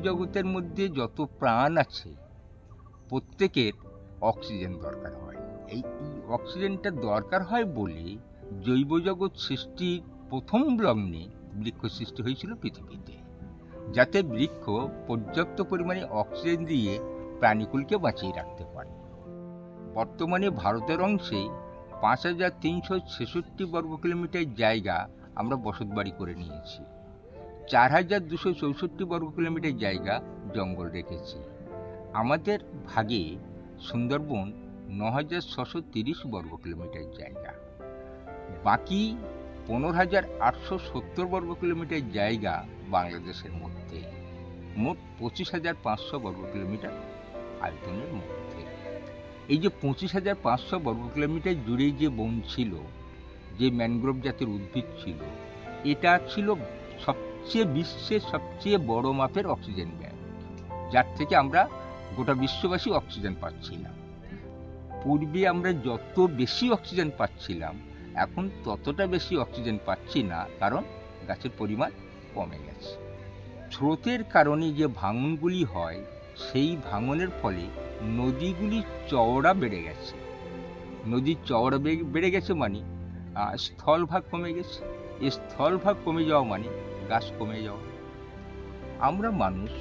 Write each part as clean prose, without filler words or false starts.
জগতের মধ্যে যত প্রাণ আছে প্রত্যেকের অক্সিজেন দরকার হয়। এই অক্সিজেনটা দরকার হয় বলে জৈব জগৎ সৃষ্টির প্রথম লগ্নে বৃক্ষ সৃষ্টি হয়েছিল পৃথিবীতে, যাতে বৃক্ষ পর্যাপ্ত পরিমাণে অক্সিজেন দিয়ে প্রাণীকুলকে বাঁচিয়ে রাখতে পারে। বর্তমানে ভারতের অংশে ৫,৩৬৬ বর্গ কিলোমিটার জায়গা আমরা বসতবাড়ি করে নিয়েছি, ৪,২৬৪ বর্গ কিলোমিটার জায়গা জঙ্গল রেখেছি। আমাদের ভাগে সুন্দরবন ৯,৬৩০ বর্গ কিলোমিটার জায়গা, বাকি ১৫,৮৭০ বর্গ কিলোমিটার জায়গা বাংলাদেশের মধ্যে, মোট ২৫,৫০০ বর্গ কিলোমিটার আয়তনের মধ্যে। এই যে ২৫,৫০০ বর্গ কিলোমিটার জুড়ে যে বন ছিল, যে ম্যানগ্রোভ জাতের উদ্ভিদ ছিল, এটা ছিল বিশ্বের সবচেয়ে বড় মাপের অক্সিজেন ব্যাংক, যার থেকে আমরা গোটা বিশ্ববাসী অক্সিজেন পাচ্ছিলাম। পূর্বে আমরা যত বেশি অক্সিজেন পাচ্ছিলাম, এখন ততটা বেশি অক্সিজেন পাচ্ছি না, কারণ গাছের পরিমাণ কমে গেছে। স্রোতের কারণে যে ভাঙনগুলি হয়, সেই ভাঙনের ফলে নদীগুলি চওড়া বেড়ে গেছে। নদীর চওড়া বেড়ে গেছে মানে স্থলভাগ কমে গেছে। এই স্থলভাগ কমে যাওয়া মানে গাছ কমে যাওয়া। আমরা মানুষ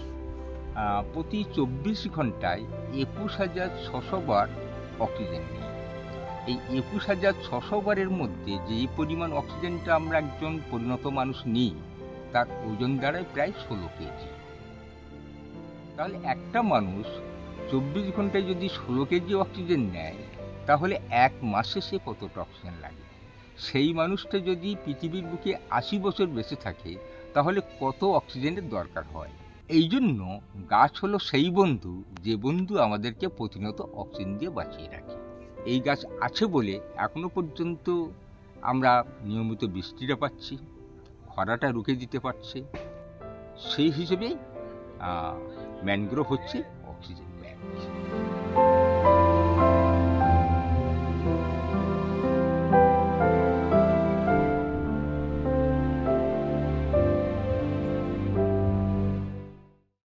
প্রতি ২৪ ঘন্টায় ২১,৬০০ বার অক্সিজেন নিই। এই ২১,৬০০ বারের মধ্যে যে পরিমাণ অক্সিজেনটা আমরা একজন পরিণত মানুষ নিই, তার ওজন দাঁড়ায় প্রায় ১৬ কেজি। তাহলে একটা মানুষ ২৪ ঘন্টায় যদি ১৬ কেজি অক্সিজেন নেয়, তাহলে এক মাসে সে কতটা অক্সিজেন লাগে? সেই মানুষটা যদি পৃথিবীর বুকে ৮০ বছর বেঁচে থাকে, তাহলে কত অক্সিজেনের দরকার হয়? এই জন্য গাছ হলো সেই বন্ধু, যে বন্ধু আমাদেরকে প্রতিনিয়ত অক্সিজেন দিয়ে বাঁচিয়ে রাখে। এই গাছ আছে বলে এখনো পর্যন্ত আমরা নিয়মিত বৃষ্টিটা পাচ্ছি, খরাটা রুখে দিতে পারছে। সেই হিসেবে ম্যানগ্রোভ হচ্ছে অক্সিজেন ব্যাংক।